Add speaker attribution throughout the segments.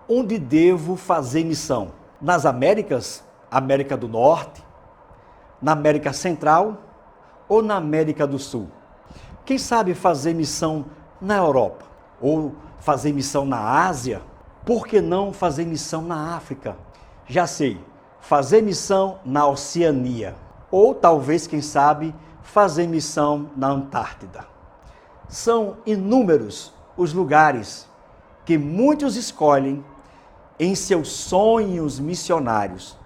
Speaker 1: Onde devo fazer missão? Nas Américas, América do Norte, na América Central ou na América do Sul? Quem sabe fazer missão na Europa ou fazer missão na Ásia? Por que não fazer missão na África? Já sei, fazer missão na Oceania ou talvez, quem sabe, fazer missão na Antártida. São inúmeros os lugares que muitos escolhem em seus sonhos missionários,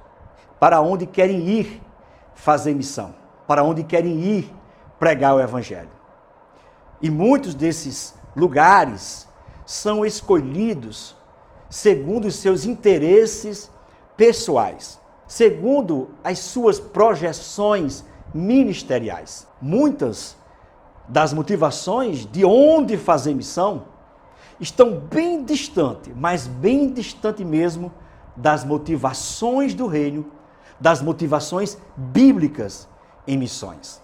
Speaker 1: para onde querem ir fazer missão, para onde querem ir pregar o Evangelho. E muitos desses lugares são escolhidos segundo os seus interesses pessoais, segundo as suas projeções ministeriais. Muitas das motivações de onde fazer missão estão bem distante, mas bem distante mesmo das motivações do reino, das motivações bíblicas em missões.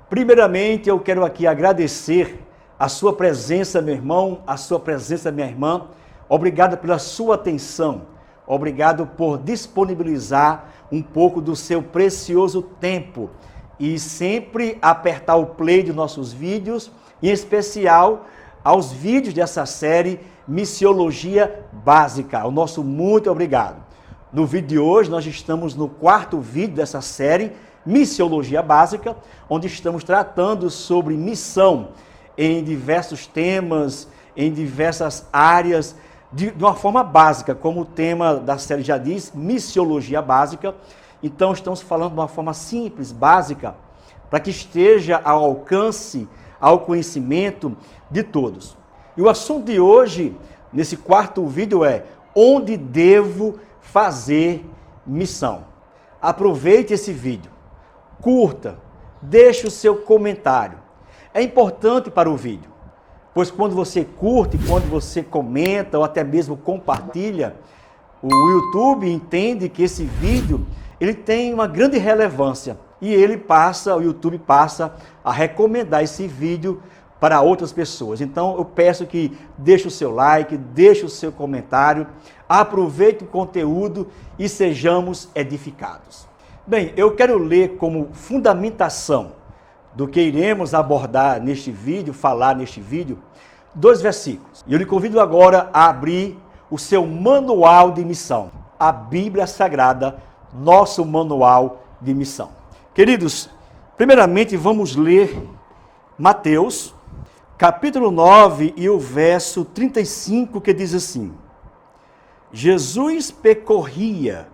Speaker 1: Primeiramente, eu quero aqui agradecer a sua presença, meu irmão, a sua presença, minha irmã. Obrigado pela sua atenção. Obrigado por disponibilizar um pouco do seu precioso tempo e sempre apertar o play de nossos vídeos, em especial aos vídeos dessa série Missiologia Básica. O nosso muito obrigado. No vídeo de hoje, nós estamos no 4º vídeo dessa série Missiologia Básica, onde estamos tratando sobre missão em diversos temas, em diversas áreas, de uma forma básica, como o tema da série já diz, Missiologia Básica. Então, estamos falando de uma forma simples, básica, para que esteja ao alcance, ao conhecimento de todos. E o assunto de hoje, nesse 4º vídeo, é onde devo fazer missão. Aproveite esse vídeo, curta, deixe o seu comentário. É importante para o vídeo, pois quando você curte, quando você comenta ou até mesmo compartilha, o YouTube entende que esse vídeo ele tem uma grande relevância e o YouTube passa a recomendar esse vídeo para outras pessoas. Então eu peço que deixe o seu like, deixe o seu comentário, aproveite o conteúdo e sejamos edificados. Bem, eu quero ler como fundamentação do que iremos abordar neste vídeo, falar neste vídeo, 2 versículos. E eu lhe convido agora a abrir o seu manual de missão, a Bíblia Sagrada, nosso manual de missão. Queridos, primeiramente vamos ler Mateus, capítulo 9 e o verso 35, que diz assim: Jesus percorria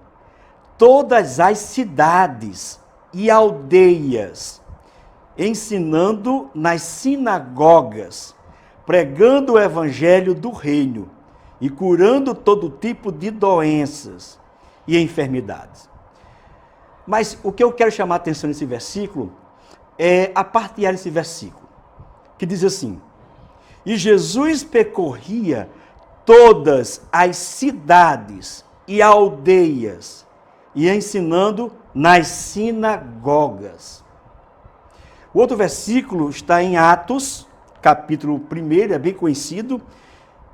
Speaker 1: todas as cidades e aldeias, ensinando nas sinagogas, pregando o evangelho do reino e curando todo tipo de doenças e enfermidades. Mas o que eu quero chamar a atenção nesse versículo é a parte A desse versículo, que diz assim: e Jesus percorria todas as cidades e aldeias e ensinando nas sinagogas. O outro versículo está em Atos, capítulo 1, é bem conhecido,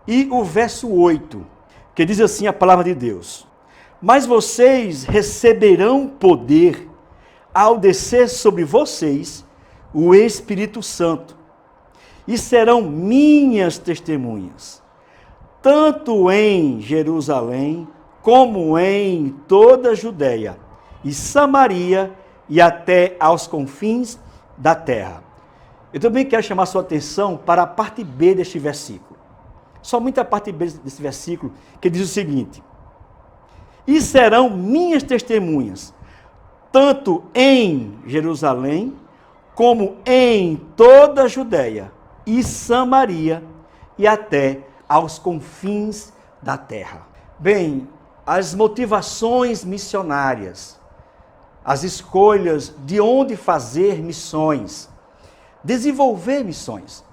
Speaker 1: e o verso 8, que diz assim a palavra de Deus: mas vocês receberão poder ao descer sobre vocês o Espírito Santo, e serão minhas testemunhas, tanto em Jerusalém, como em toda a Judéia e Samaria, e até aos confins da terra. Eu também quero chamar a sua atenção para a parte B deste versículo. Somente a parte B desse versículo, que diz o seguinte: e serão minhas testemunhas, tanto em Jerusalém, como em toda a Judéia e Samaria, e até aos confins da terra. Bem, as motivações missionárias, as escolhas de onde fazer missões, desenvolver missões,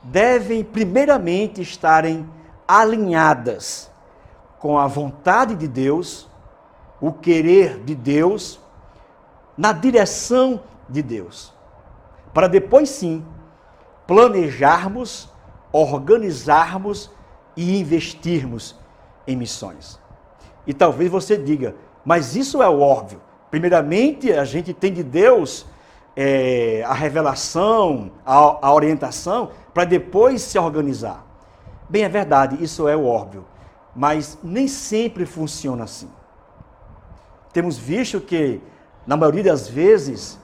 Speaker 1: devem primeiramente estarem alinhadas com a vontade de Deus, o querer de Deus, na direção de Deus, para depois sim planejarmos, organizarmos e investirmos em missões. E talvez você diga, mas isso é o óbvio. Primeiramente, a gente tem de Deus a revelação, a orientação, para depois se organizar. Bem, é verdade, isso é o óbvio, mas nem sempre funciona assim. Temos visto que, na maioria das vezes,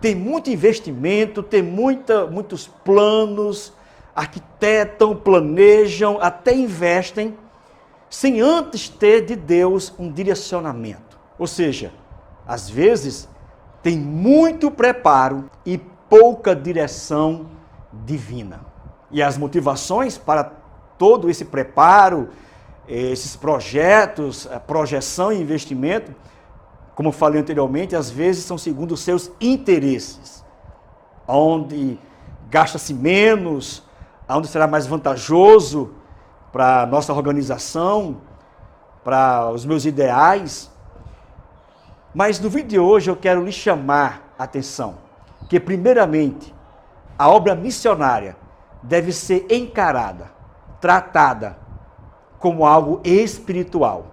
Speaker 1: tem muito investimento, tem muitos planos, arquitetam, planejam, até investem, sem antes ter de Deus um direcionamento. Ou seja, às vezes, tem muito preparo e pouca direção divina. E as motivações para todo esse preparo, esses projetos, a projeção e investimento, como falei anteriormente, às vezes são segundo os seus interesses, onde gasta-se menos, onde será mais vantajoso para a nossa organização, para os meus ideais. Mas no vídeo de hoje eu quero lhe chamar a atenção que, primeiramente, a obra missionária deve ser encarada, tratada como algo espiritual,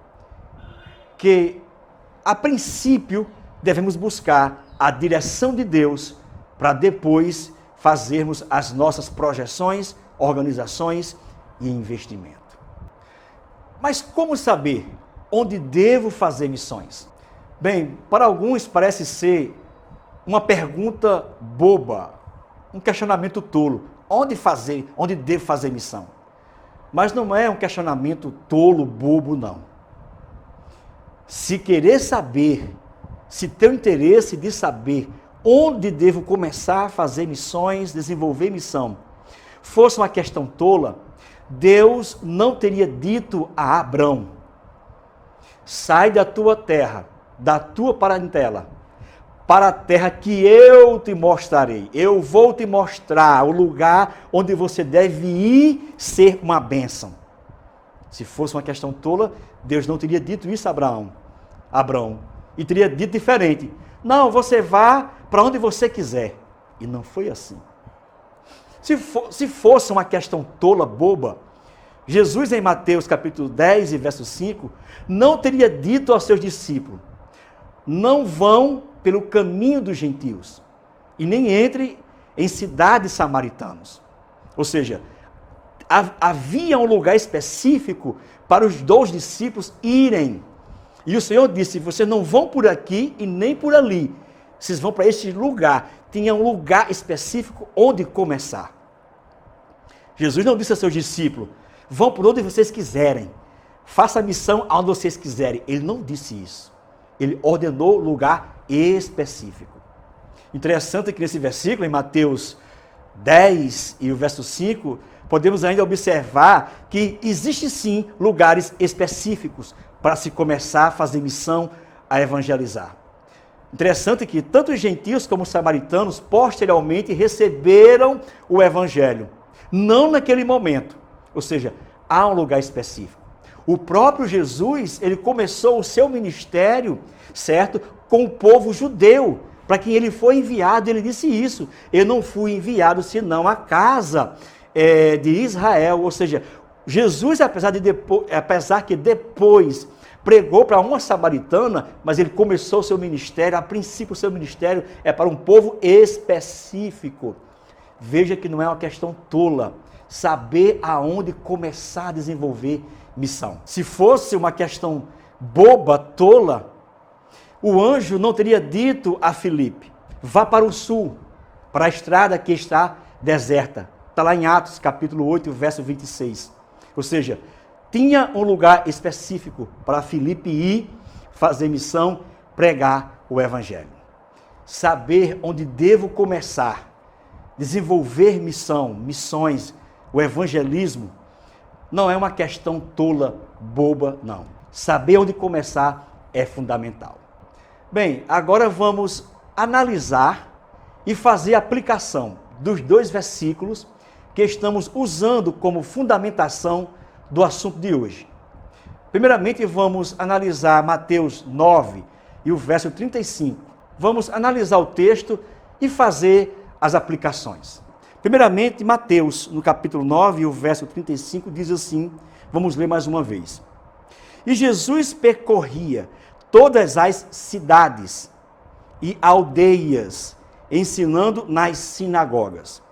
Speaker 1: que a princípio devemos buscar a direção de Deus para depois fazermos as nossas projeções, organizações e investimento. Mas como saber onde devo fazer missões? Bem, para alguns parece ser uma pergunta boba, um questionamento tolo. Onde devo fazer missão? Mas não é um questionamento tolo, bobo, não. Se querer saber, se ter o interesse de saber onde devo começar a fazer missões, desenvolver missão, fosse uma questão tola, Deus não teria dito a Abrão: sai da tua terra, da tua parentela, para a terra que eu te mostrarei. Eu vou te mostrar o lugar onde você deve ir ser uma bênção. Se fosse uma questão tola, Deus não teria dito isso a Abrão. E teria dito diferente. Não, você vá para onde você quiser. E não foi assim. Se fosse uma questão tola, boba, Jesus em Mateus capítulo 10 e verso 5, não teria dito aos seus discípulos: não vão pelo caminho dos gentios, e nem entre em cidades samaritanos. Ou seja, havia um lugar específico para os 12 discípulos irem. E o Senhor disse: vocês não vão por aqui e nem por ali. Vocês vão para este lugar. Tinha um lugar específico onde começar. Jesus não disse a seus discípulos: vão por onde vocês quiserem. Faça a missão aonde vocês quiserem. Ele não disse isso. Ele ordenou lugar específico. Interessante que nesse versículo, em Mateus 10 e o verso 5, podemos ainda observar que existe sim lugares específicos para se começar a fazer missão, a evangelizar. Interessante que tanto os gentios como os samaritanos posteriormente receberam o evangelho. Não naquele momento. Ou seja, há um lugar específico. O próprio Jesus, ele começou o seu ministério, certo? Com o povo judeu, para quem ele foi enviado. Ele disse isso: eu não fui enviado senão à casa de Israel. Ou seja, Jesus, apesar que depois pregou para uma samaritana, mas ele começou o seu ministério, a princípio o seu ministério é para um povo específico. Veja que não é uma questão tola saber aonde começar a desenvolver missão. Se fosse uma questão boba, tola, o anjo não teria dito a Filipe: vá para o sul, para a estrada que está deserta. Está lá em Atos, capítulo 8, verso 26. Ou seja, tinha um lugar específico para Filipe ir fazer missão, pregar o evangelho. Saber onde devo começar, desenvolver missões, o evangelismo, não é uma questão tola, boba, não. Saber onde começar é fundamental. Bem, agora vamos analisar e fazer a aplicação dos 2 versículos que estamos usando como fundamentação do assunto de hoje. Primeiramente, vamos analisar Mateus 9 e o verso 35. Vamos analisar o texto e fazer as aplicações. Primeiramente, Mateus, no capítulo 9 e o verso 35, diz assim, vamos ler mais uma vez. E Jesus percorria todas as cidades e aldeias, ensinando nas sinagogas.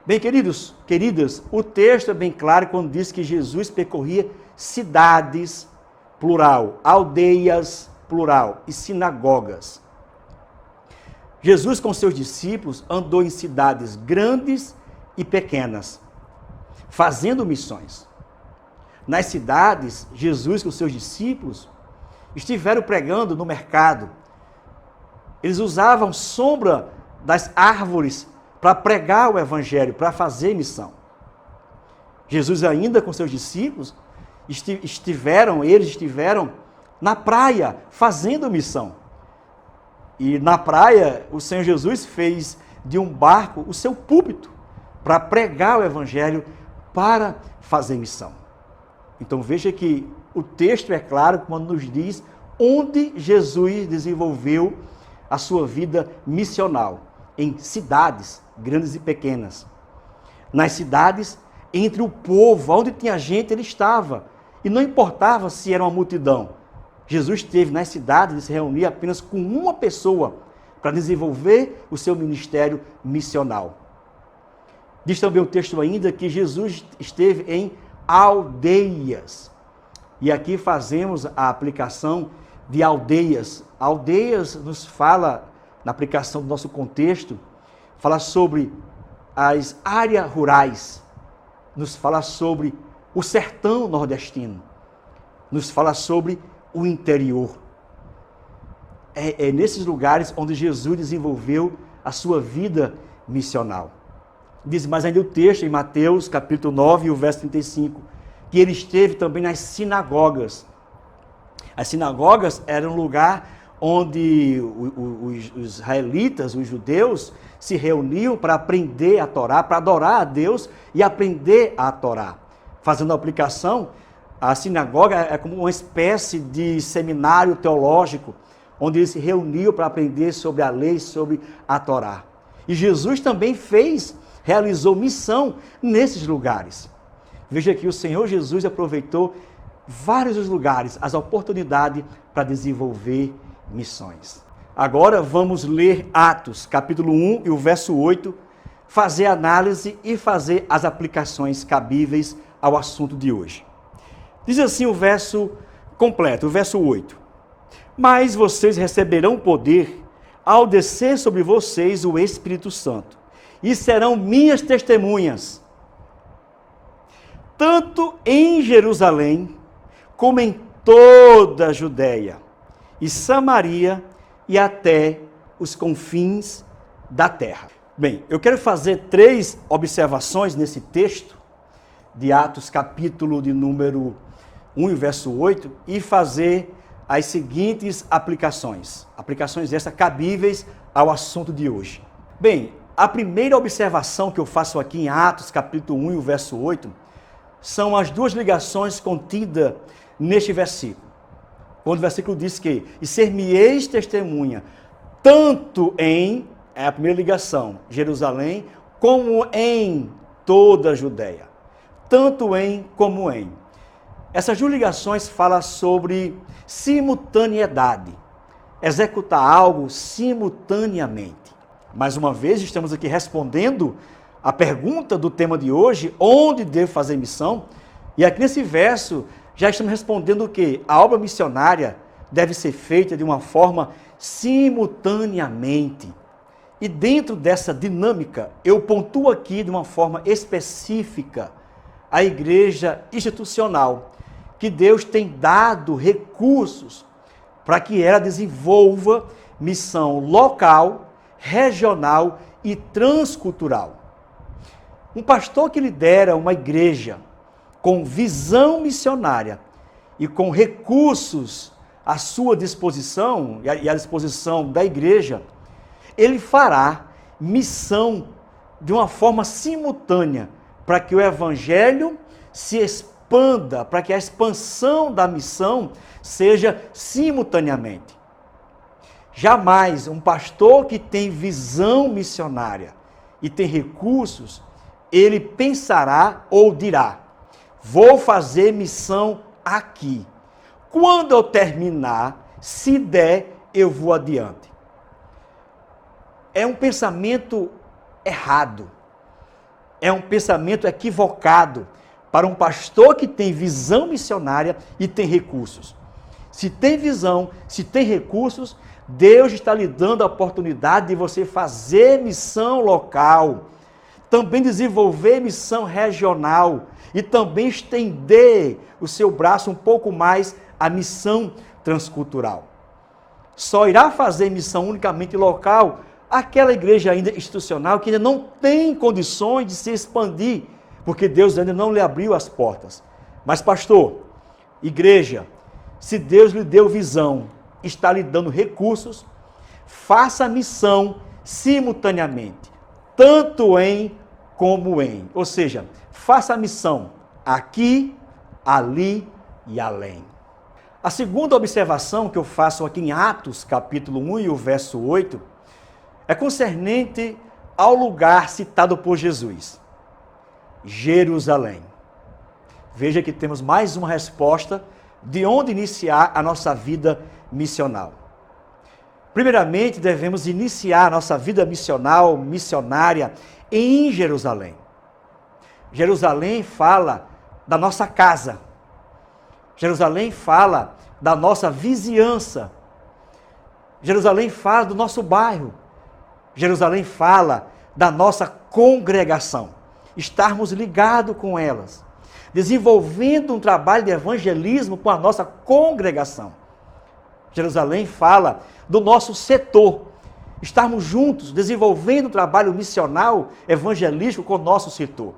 Speaker 1: Bem, queridas, o texto é bem claro quando diz que Jesus percorria cidades, plural, aldeias, plural, e sinagogas. Jesus com seus discípulos andou em cidades grandes e pequenas, fazendo missões. Nas cidades, Jesus com seus discípulos estiveram pregando no mercado. Eles usavam sombra das árvores para pregar o evangelho, para fazer missão. Jesus ainda com seus discípulos estiveram na praia fazendo missão. E na praia, o Senhor Jesus fez de um barco o seu púlpito para pregar o evangelho, para fazer missão. Então veja que o texto é claro quando nos diz onde Jesus desenvolveu a sua vida missional, em cidades grandes e pequenas. Nas cidades, entre o povo, onde tinha gente, ele estava. E não importava se era uma multidão. Jesus esteve nas cidades e se reunia apenas com uma pessoa para desenvolver o seu ministério missional. Diz também o texto ainda que Jesus esteve em aldeias. E aqui fazemos a aplicação de aldeias. Aldeias nos fala, na aplicação do nosso contexto, fala sobre as áreas rurais, nos fala sobre o sertão nordestino, nos fala sobre o interior. É nesses lugares onde Jesus desenvolveu a sua vida missional. Diz mais ainda o texto em Mateus capítulo 9, o verso 35, que ele esteve também nas sinagogas. As sinagogas eram um lugar onde os israelitas, os judeus, se reuniam para aprender a Torá, para adorar a Deus e aprender a Torá. Fazendo a aplicação, a sinagoga é como uma espécie de seminário teológico, onde eles se reuniam para aprender sobre a lei, sobre a Torá. E Jesus também realizou missão nesses lugares. Veja que o Senhor Jesus aproveitou vários lugares, as oportunidades para desenvolver missões. Agora vamos ler Atos, capítulo 1 e o verso 8, fazer análise e fazer as aplicações cabíveis ao assunto de hoje. Diz assim o verso completo, o verso 8. Mas vocês receberão poder ao descer sobre vocês o Espírito Santo, e serão minhas testemunhas, tanto em Jerusalém, como em toda a Judéia e Samaria e até os confins da terra. Bem, eu quero fazer 3 observações nesse texto de Atos, capítulo de número 1, verso 8, e fazer as seguintes aplicações. Aplicações essas cabíveis ao assunto de hoje. Bem, a primeira observação que eu faço aqui em Atos, capítulo 1, verso 8, são as 2 ligações contidas neste versículo. Quando o versículo diz que, e ser-me-eis testemunha, tanto em, é a primeira ligação, Jerusalém, como em toda a Judéia. Tanto em como em. Essas 2 ligações falam sobre simultaneidade, executar algo simultaneamente. Mais uma vez, estamos aqui respondendo a pergunta do tema de hoje, onde devo fazer missão? E aqui nesse verso, já estamos respondendo o quê? A obra missionária deve ser feita de uma forma simultaneamente. E dentro dessa dinâmica, eu pontuo aqui de uma forma específica a igreja institucional, que Deus tem dado recursos para que ela desenvolva missão local, regional e transcultural. Um pastor que lidera uma igreja com visão missionária e com recursos à sua disposição e à disposição da igreja, ele fará missão de uma forma simultânea para que o evangelho se expanda, para que a expansão da missão seja simultaneamente. Jamais um pastor que tem visão missionária e tem recursos, ele pensará ou dirá: vou fazer missão aqui, Quando eu terminar, se der, eu vou adiante. É um pensamento errado. É um pensamento equivocado para um pastor que tem visão missionária e tem recursos. Se tem visão, se tem recursos, Deus está lhe dando a oportunidade de você fazer missão local, também desenvolver missão regional e também estender o seu braço um pouco mais à missão transcultural. Só irá fazer missão unicamente local aquela igreja ainda institucional que ainda não tem condições de se expandir, porque Deus ainda não lhe abriu as portas. Mas pastor, igreja, se Deus lhe deu visão, está lhe dando recursos, faça a missão simultaneamente, tanto em como em. Ou seja, faça a missão aqui, ali e além. A segunda observação que eu faço aqui em Atos, capítulo 1 e o verso 8, é concernente ao lugar citado por Jesus, Jerusalém. Veja que temos mais uma resposta de onde iniciar a nossa vida missional. Primeiramente, devemos iniciar a nossa vida missional, missionária, em Jerusalém. Jerusalém fala da nossa casa. Jerusalém fala da nossa vizinhança. Jerusalém fala do nosso bairro. Jerusalém fala da nossa congregação. Estarmos ligados com elas, desenvolvendo um trabalho de evangelismo com a nossa congregação. Jerusalém fala do nosso setor, estarmos juntos, desenvolvendo um trabalho missional, evangelístico com o nosso setor.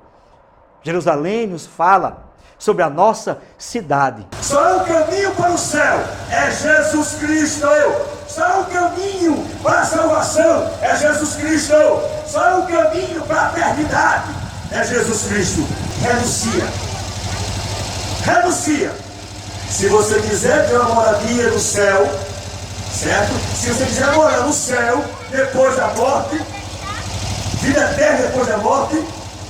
Speaker 1: Jerusalém nos fala sobre a nossa cidade.
Speaker 2: Só o caminho para o céu é Jesus Cristo. Só o caminho para a salvação é Jesus Cristo. Só o caminho para a eternidade é Jesus Cristo. Renuncia. Renuncia. Se você quiser ter uma moradia no céu, certo? Se você quiser morar no céu depois da morte, vida eterna depois da morte,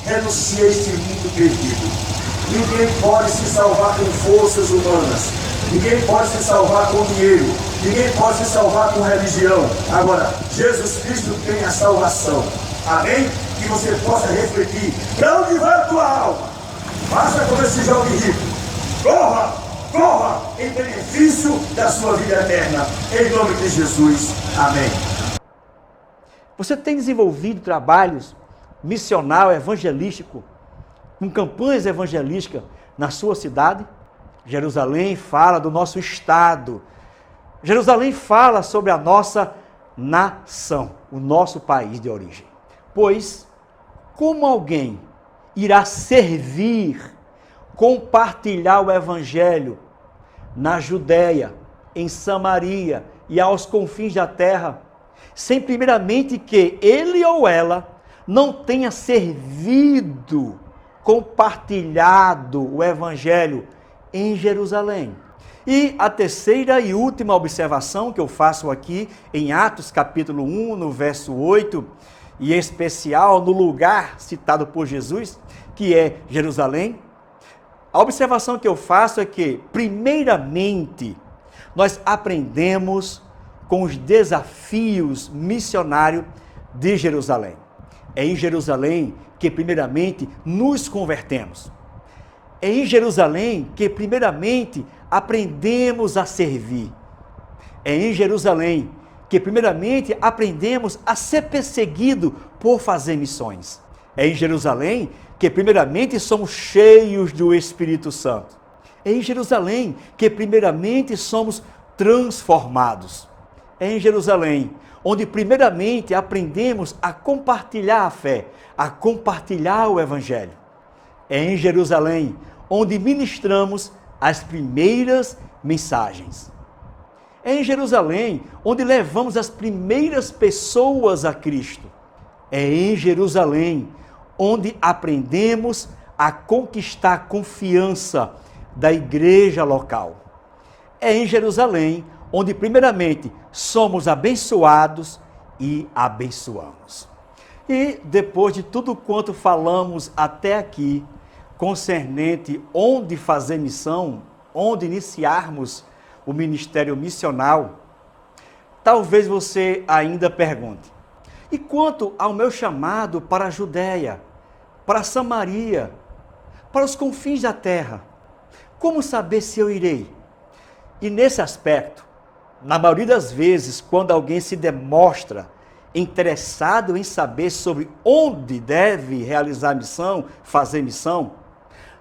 Speaker 2: renuncia a este mundo perdido. Ninguém pode se salvar com forças humanas. Ninguém pode se salvar com dinheiro. Ninguém pode se salvar com religião. Agora, Jesus Cristo tem a salvação. Amém? Que você possa refletir. Para onde vai a tua alma? Faça como esse jovem rico. Corra, corra em benefício da sua vida eterna. Em nome de Jesus. Amém.
Speaker 1: Você tem desenvolvido trabalhos missional, evangelístico, com campanhas evangelísticas na sua cidade? Jerusalém fala do nosso estado. Jerusalém fala sobre a nossa nação, o nosso país de origem. Pois, como alguém irá servir, compartilhar o evangelho na Judéia, em Samaria e aos confins da terra, sem primeiramente que ele ou ela não tenha servido, compartilhado o evangelho em Jerusalém? E a terceira e última observação que eu faço aqui em Atos capítulo 1, no verso 8, e em especial no lugar citado por Jesus, que é Jerusalém, a observação que eu faço é que, primeiramente, nós aprendemos com os desafios missionários de Jerusalém. É em Jerusalém que, primeiramente, nos convertemos. É em Jerusalém que, primeiramente, aprendemos a servir. É em Jerusalém que, primeiramente, aprendemos a ser perseguido por fazer missões. É em Jerusalém que, primeiramente, somos cheios do Espírito Santo. É em Jerusalém que, primeiramente, somos transformados. É em Jerusalém onde, primeiramente, aprendemos a compartilhar a fé, a compartilhar o Evangelho. É em Jerusalém onde ministramos as primeiras mensagens. É em Jerusalém onde levamos as primeiras pessoas a Cristo. É em Jerusalém onde aprendemos a conquistar a confiança da igreja local. É em Jerusalém onde, primeiramente, somos abençoados e abençoamos. E depois de tudo quanto falamos até aqui, concernente onde fazer missão, onde iniciarmos o ministério missional, talvez você ainda pergunte: e quanto ao meu chamado para a Judéia, para Samaria, para os confins da terra, como saber se eu irei? E nesse aspecto, na maioria das vezes, quando alguém se demonstra interessado em saber sobre onde deve realizar missão, fazer missão,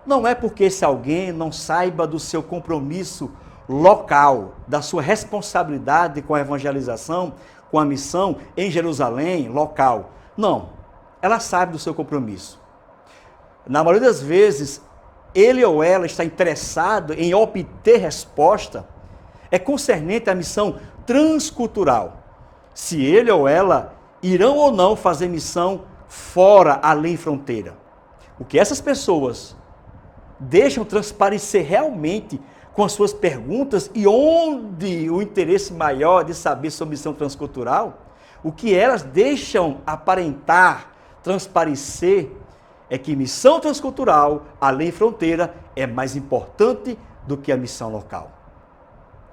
Speaker 1: não é porque esse alguém não saiba do seu compromisso local, da sua responsabilidade com a evangelização, com a missão em Jerusalém, local. Não, ela sabe do seu compromisso. Na maioria das vezes, ele ou ela está interessado em obter resposta concernente à missão transcultural. Se ele ou ela irão ou não fazer missão fora, além fronteira. O que essas pessoas deixam transparecer realmente com as suas perguntas e onde o interesse maior de saber sobre missão transcultural, o que elas deixam aparentar, transparecer, é que missão transcultural, além fronteira, é mais importante do que a missão local.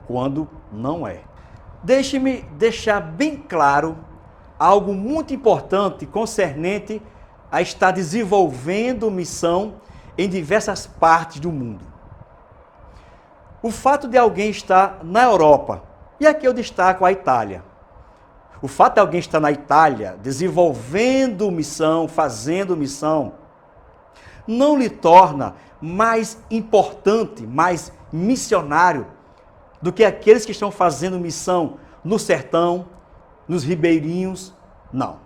Speaker 1: Quando não é. Deixe-me deixar bem claro algo muito importante concernente a estar desenvolvendo missão em diversas partes do mundo. O fato de alguém estar na Europa, e aqui eu destaco a Itália. O fato de alguém estar na Itália, desenvolvendo missão, fazendo missão, não lhe torna mais importante, mais missionário do que aqueles que estão fazendo missão no sertão, nos ribeirinhos, não.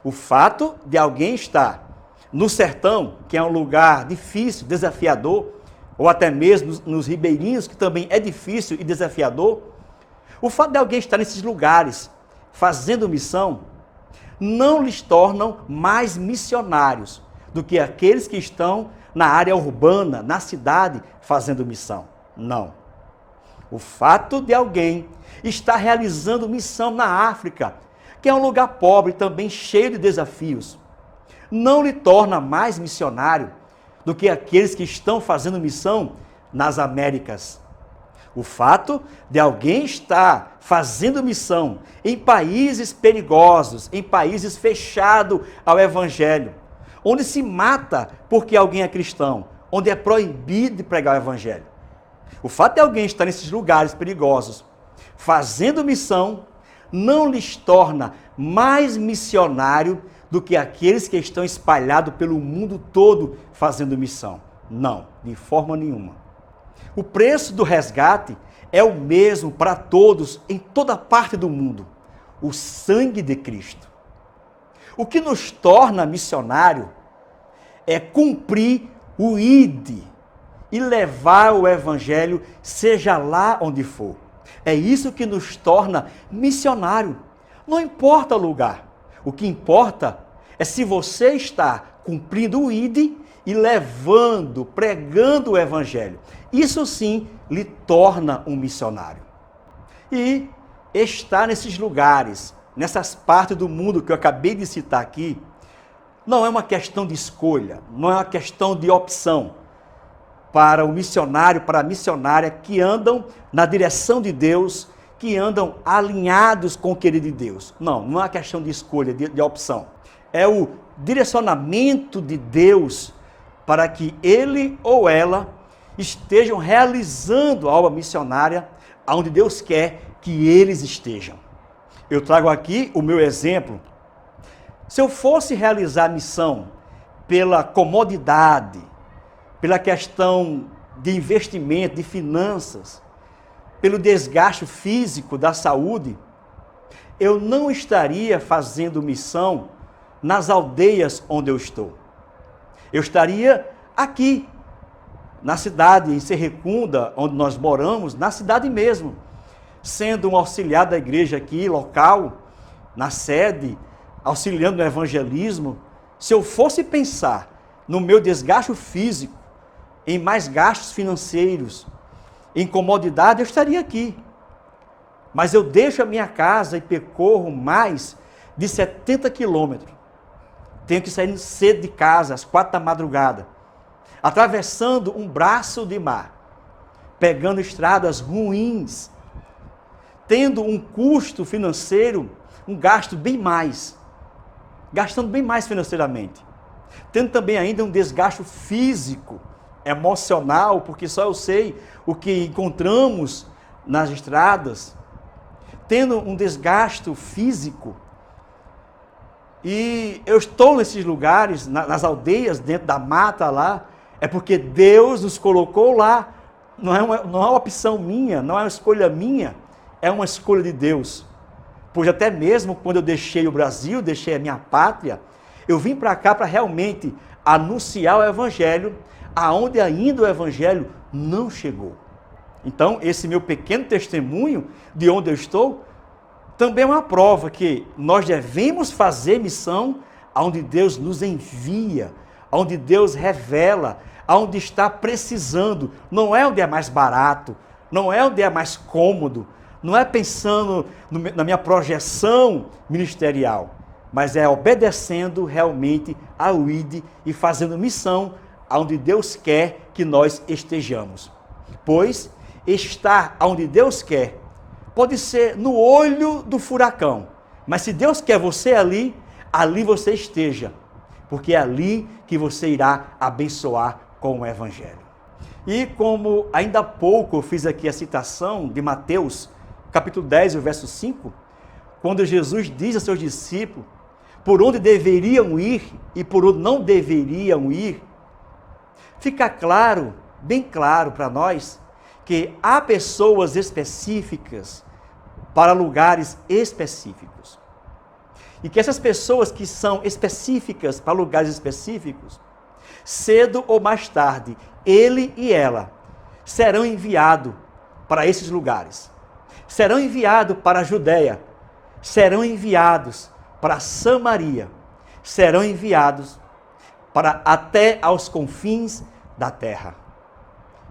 Speaker 1: O fato de alguém estar no sertão, que é um lugar difícil, desafiador, ou até mesmo nos ribeirinhos, que também é difícil e desafiador, o fato de alguém estar nesses lugares fazendo missão, não lhes tornam mais missionários do que aqueles que estão na área urbana, na cidade, fazendo missão. Não. O fato de alguém estar realizando missão na África, que é um lugar pobre, também cheio de desafios, não lhe torna mais missionário do que aqueles que estão fazendo missão nas Américas. O fato de alguém estar fazendo missão em países perigosos, em países fechados ao Evangelho, onde se mata porque alguém é cristão, onde é proibido de pregar o Evangelho. O fato de alguém estar nesses lugares perigosos, fazendo missão, não lhes torna mais missionário do que aqueles que estão espalhados pelo mundo todo fazendo missão. Não, de forma nenhuma. O preço do resgate é o mesmo para todos, em toda parte do mundo. O sangue de Cristo. O que nos torna missionário é cumprir o ide e levar o Evangelho, seja lá onde for. É isso que nos torna missionário. Não importa o lugar. O que importa é se você está cumprindo o ide e levando, pregando o Evangelho. Isso sim lhe torna um missionário. E estar nesses lugares, nessas partes do mundo que eu acabei de citar aqui, não é uma questão de escolha, não é uma questão de opção para o missionário, para a missionária que andam na direção de Deus, que andam alinhados com o querido de Deus. Não é uma questão de escolha, de opção. É o direcionamento de Deus para que ele ou ela estejam realizando a obra missionária onde Deus quer que eles estejam. Eu trago aqui o meu exemplo. Se eu fosse realizar a missão pela comodidade, pela questão de investimento, de finanças, pelo desgaste físico da saúde, eu não estaria fazendo missão nas aldeias onde eu estou. Eu estaria aqui, na cidade, em Serrecunda, onde nós moramos, na cidade mesmo, sendo um auxiliar da igreja aqui, local, na sede, auxiliando no evangelismo. Se eu fosse pensar no meu desgaste físico, em mais gastos financeiros, em comodidade, eu estaria aqui. Mas eu deixo a minha casa e percorro mais de 70 quilômetros. Tenho que sair cedo de casa, às 4 da madrugada, atravessando um braço de mar, pegando estradas ruins, tendo um custo financeiro, um gasto bem mais, gastando bem mais financeiramente, tendo também ainda um desgaste físico, emocional, porque só eu sei o que encontramos nas estradas, tendo um desgaste físico. E eu estou nesses lugares, nas aldeias, dentro da mata lá, é porque Deus nos colocou lá. Não é uma opção minha, não é uma escolha minha, é uma escolha de Deus. Pois até mesmo quando eu deixei o Brasil, deixei a minha pátria, eu vim para cá para realmente anunciar o Evangelho, aonde ainda o Evangelho não chegou. Então, esse meu pequeno testemunho de onde eu estou, também é uma prova que nós devemos fazer missão aonde Deus nos envia, aonde Deus revela, aonde está precisando. Não é onde é mais barato, não é onde é mais cômodo, não é pensando na minha projeção ministerial, mas é obedecendo realmente ao ID e fazendo missão aonde Deus quer que nós estejamos. Pois estar onde Deus quer pode ser no olho do furacão, mas se Deus quer você ali, ali você esteja, porque é ali que você irá abençoar com o Evangelho. E como ainda há pouco eu fiz aqui a citação de Mateus, capítulo 10, o verso 5, quando Jesus diz a seus discípulos por onde deveriam ir e por onde não deveriam ir, fica claro, bem claro para nós, que há pessoas específicas para lugares específicos. E que essas pessoas que são específicas para lugares específicos, cedo ou mais tarde, ele e ela serão enviados para esses lugares. Serão enviados para a Judéia, serão enviados para Samaria, serão enviados para até aos confins da terra.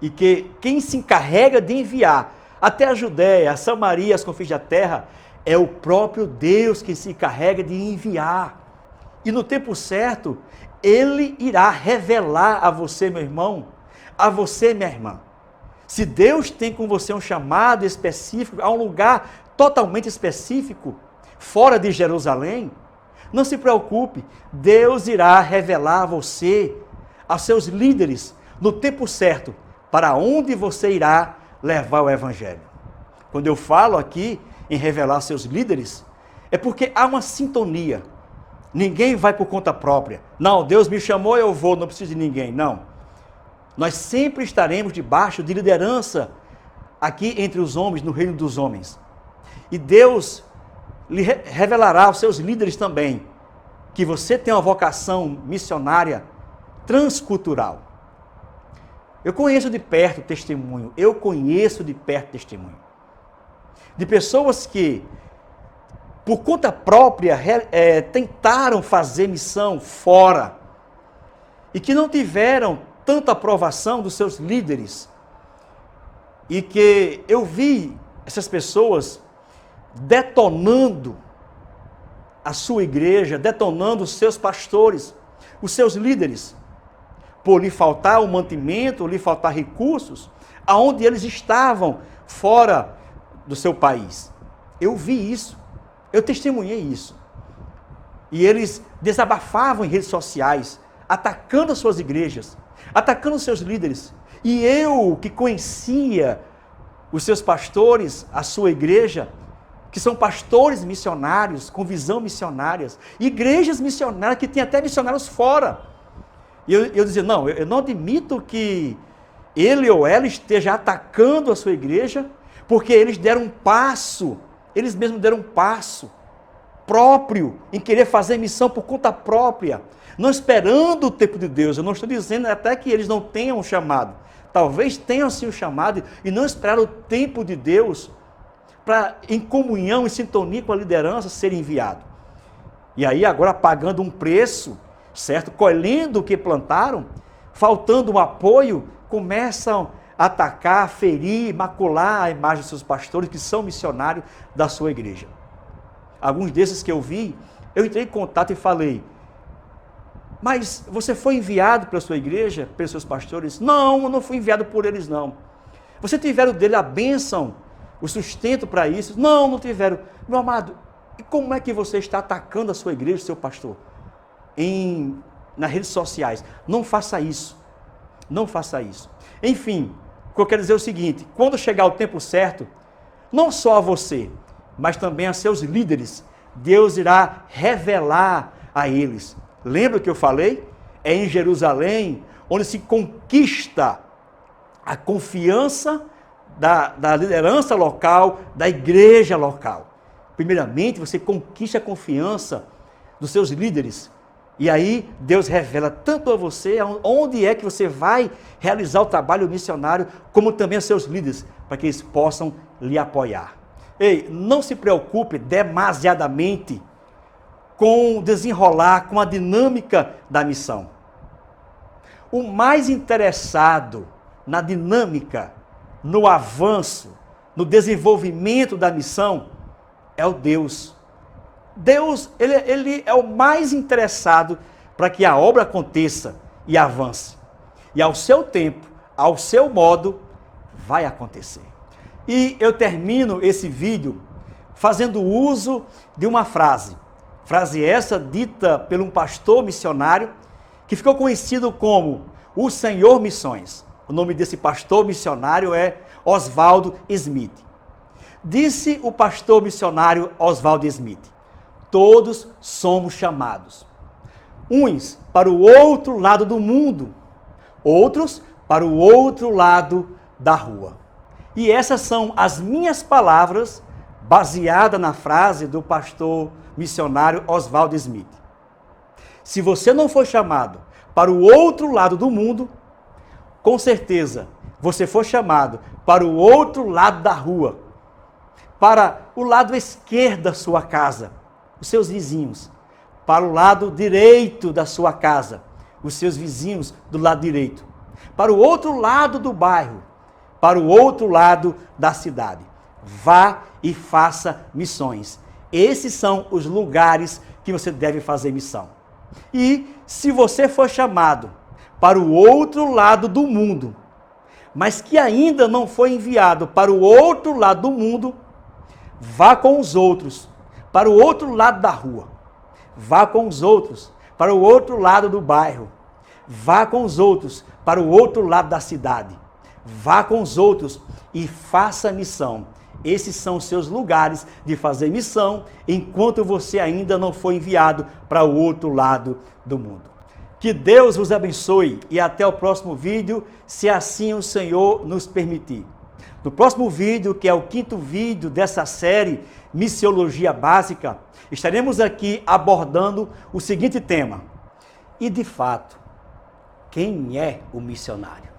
Speaker 1: E que quem se encarrega de enviar até a Judéia, a Samaria, as confins da terra, é o próprio Deus que se encarrega de enviar. E no tempo certo, Ele irá revelar a você, meu irmão, a você, minha irmã. Se Deus tem com você um chamado específico, a um lugar totalmente específico, fora de Jerusalém, não se preocupe, Deus irá revelar a você, a seus líderes, no tempo certo, para onde você irá levar o Evangelho. Quando eu falo aqui em revelar seus líderes, é porque há uma sintonia. Ninguém vai por conta própria. Não, Deus me chamou, eu vou, não preciso de ninguém. Não. Nós sempre estaremos debaixo de liderança aqui entre os homens, no reino dos homens. E Deus lhe revelará aos seus líderes também que você tem uma vocação missionária transcultural. Eu conheço de perto testemunho, de pessoas que, por conta própria, tentaram fazer missão fora e que não tiveram tanta aprovação dos seus líderes. E que eu vi essas pessoas detonando a sua igreja, detonando os seus pastores, os seus líderes, por lhe faltar o mantimento, lhe faltar recursos, aonde eles estavam fora do seu país. Eu vi isso, eu testemunhei isso. E eles desabafavam em redes sociais, atacando as suas igrejas, atacando os seus líderes. E eu, que conhecia os seus pastores, a sua igreja, que são pastores missionários, com visão missionárias, igrejas missionárias, que tem até missionários fora. E eu dizia, não, eu não admito que ele ou ela esteja atacando a sua igreja, porque eles deram um passo, eles mesmos deram um passo próprio em querer fazer missão por conta própria, não esperando o tempo de Deus. Eu não estou dizendo até que eles não tenham um chamado, talvez tenham sim o chamado e não esperaram o tempo de Deus para, em comunhão, em sintonia com a liderança, ser enviado. E aí agora pagando um preço, certo? Colhendo o que plantaram, faltando um apoio, começam a atacar, ferir, macular a imagem dos seus pastores, que são missionários da sua igreja. Alguns desses que eu vi, eu entrei em contato e falei, mas você foi enviado pela sua igreja, pelos seus pastores? Não, eu não fui enviado por eles não. Você tiveram dele a bênção, o sustento para isso? Não, não tiveram. Meu amado, e como é que você está atacando a sua igreja, seu pastor? Nas redes sociais. Não faça isso. Não faça isso. Enfim, o que eu quero dizer é o seguinte, quando chegar o tempo certo, não só a você, mas também a seus líderes, Deus irá revelar a eles. Lembra o que eu falei? É em Jerusalém onde se conquista a confiança da liderança local, da igreja local. Primeiramente, você conquista a confiança dos seus líderes. E aí, Deus revela tanto a você onde é que você vai realizar o trabalho missionário, como também a seus líderes, para que eles possam lhe apoiar. Ei, não se preocupe demasiadamente com o desenrolar, com a dinâmica da missão. O mais interessado na dinâmica, no avanço, no desenvolvimento da missão, é o Deus. Deus, ele é o mais interessado para que a obra aconteça e avance. E ao seu tempo, ao seu modo, vai acontecer. E eu termino esse vídeo fazendo uso de uma frase. Frase essa dita por um pastor missionário que ficou conhecido como o Senhor Missões. O nome desse pastor missionário é Oswald Smith. Disse o pastor missionário Oswald Smith: todos somos chamados. Uns para o outro lado do mundo, outros para o outro lado da rua. E essas são as minhas palavras, baseadas na frase do pastor missionário Oswald Smith. Se você não for chamado para o outro lado do mundo, com certeza você for chamado para o outro lado da rua, para o lado esquerdo da sua casa, os seus vizinhos, para o lado direito da sua casa, os seus vizinhos do lado direito, para o outro lado do bairro, para o outro lado da cidade. Vá e faça missões. Esses são os lugares que você deve fazer missão. E se você for chamado para o outro lado do mundo, mas que ainda não foi enviado para o outro lado do mundo, vá com os outros para o outro lado da rua. Vá com os outros para o outro lado do bairro. Vá com os outros para o outro lado da cidade. Vá com os outros e faça missão. Esses são os seus lugares de fazer missão, enquanto você ainda não foi enviado para o outro lado do mundo. Que Deus vos abençoe e até o próximo vídeo, se assim o Senhor nos permitir. No próximo vídeo, que é o 5º vídeo dessa série Missiologia Básica, estaremos aqui abordando o seguinte tema: e de fato, quem é o missionário?